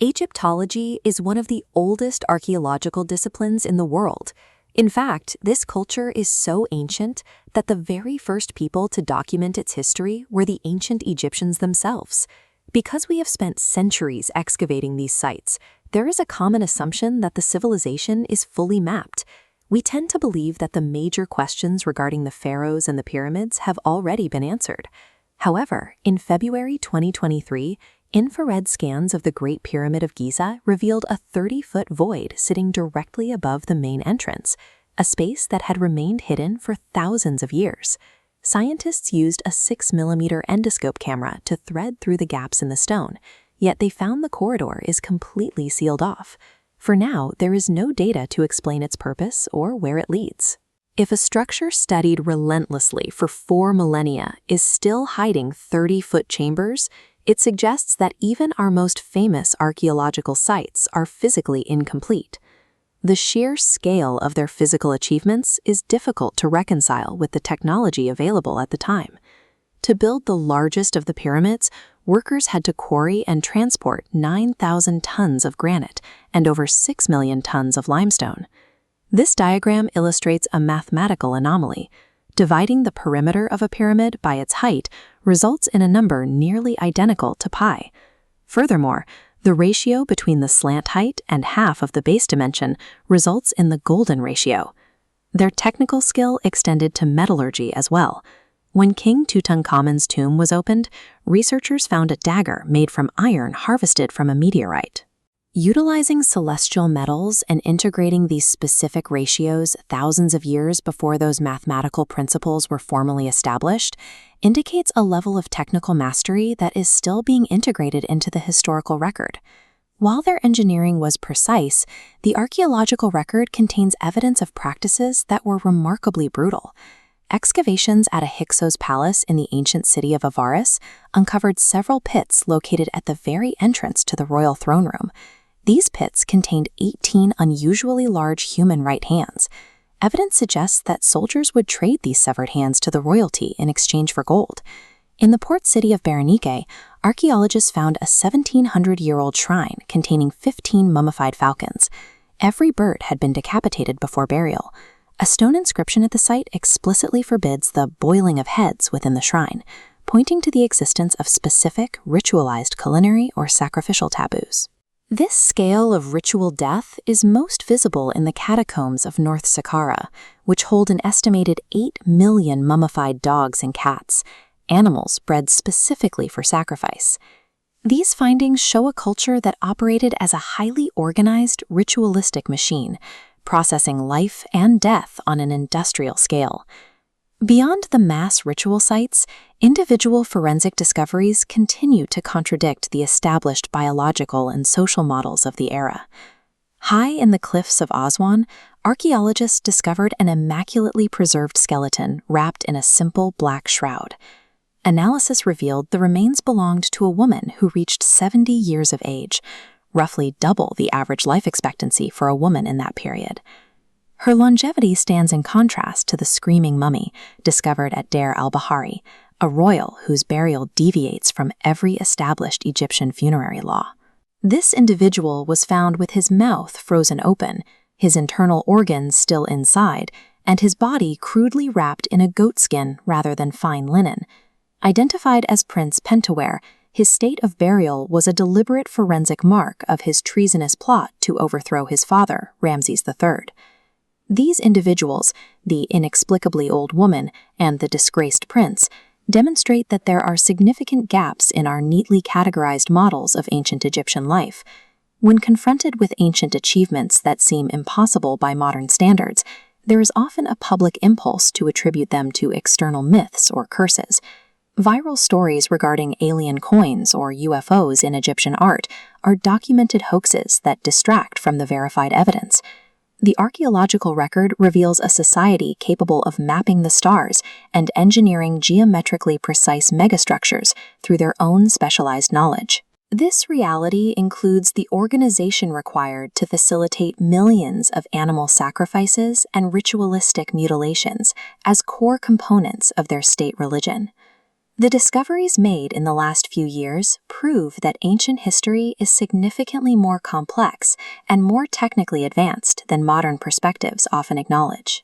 Egyptology is one of the oldest archaeological disciplines in the world. In fact, this culture is so ancient that the very first people to document its history were the ancient Egyptians themselves. Because we have spent centuries excavating these sites, there is a common assumption that the civilization is fully mapped. We tend to believe that the major questions regarding the pharaohs and the pyramids have already been answered. However, in February 2023, infrared scans of the Great Pyramid of Giza revealed a 30-foot void sitting directly above the main entrance, a space that had remained hidden for thousands of years. Scientists used a 6mm endoscope camera to thread through the gaps in the stone, yet they found the corridor is completely sealed off. For now, there is no data to explain its purpose or where it leads. If a structure studied relentlessly for 4 millennia is still hiding 30-foot chambers, it suggests that even our most famous archaeological sites are physically incomplete. The sheer scale of their physical achievements is difficult to reconcile with the technology available at the time. To build the largest of the pyramids, workers had to quarry and transport 9,000 tons of granite and over 6 million tons of limestone. This diagram illustrates a mathematical anomaly. Dividing the perimeter of a pyramid by its height results in a number nearly identical to pi. Furthermore, the ratio between the slant height and half of the base dimension results in the golden ratio. Their technical skill extended to metallurgy as well. When King Tutankhamun's tomb was opened, researchers found a dagger made from iron harvested from a meteorite. Utilizing celestial metals and integrating these specific ratios thousands of years before those mathematical principles were formally established indicates a level of technical mastery that is still being integrated into the historical record. While their engineering was precise, the archaeological record contains evidence of practices that were remarkably brutal. Excavations at a Hyksos palace in the ancient city of Avaris uncovered several pits located at the very entrance to the royal throne room. These pits contained 18 unusually large human right hands. Evidence suggests that soldiers would trade these severed hands to the royalty in exchange for gold. In the port city of Berenike, archaeologists found a 1,700-year-old shrine containing 15 mummified falcons. Every bird had been decapitated before burial. A stone inscription at the site explicitly forbids the boiling of heads within the shrine, pointing to the existence of specific, ritualized culinary or sacrificial taboos. This scale of ritual death is most visible in the catacombs of North Saqqara, which hold an estimated 8 million mummified dogs and cats, animals bred specifically for sacrifice. These findings show a culture that operated as a highly organized, ritualistic machine, processing life and death on an industrial scale. Beyond the mass ritual sites, individual forensic discoveries continue to contradict the established biological and social models of the era. High in the cliffs of Aswan, archaeologists discovered an immaculately preserved skeleton wrapped in a simple black shroud. Analysis revealed the remains belonged to a woman who reached 70 years of age, roughly double the average life expectancy for a woman in that period. Her longevity stands in contrast to the screaming mummy discovered at Deir al-Bahari, a royal whose burial deviates from every established Egyptian funerary law. This individual was found with his mouth frozen open, his internal organs still inside, and his body crudely wrapped in a goatskin rather than fine linen. Identified as Prince Pentawere, his state of burial was a deliberate forensic mark of his treasonous plot to overthrow his father, Ramses III. These individuals, the inexplicably old woman and the disgraced prince, demonstrate that there are significant gaps in our neatly categorized models of ancient Egyptian life. When confronted with ancient achievements that seem impossible by modern standards, there is often a public impulse to attribute them to external myths or curses. Viral stories regarding alien coins or UFOs in Egyptian art are documented hoaxes that distract from the verified evidence. The archaeological record reveals a society capable of mapping the stars and engineering geometrically precise megastructures through their own specialized knowledge. This reality includes the organization required to facilitate millions of animal sacrifices and ritualistic mutilations as core components of their state religion. The discoveries made in the last few years prove that ancient history is significantly more complex and more technically advanced than modern perspectives often acknowledge.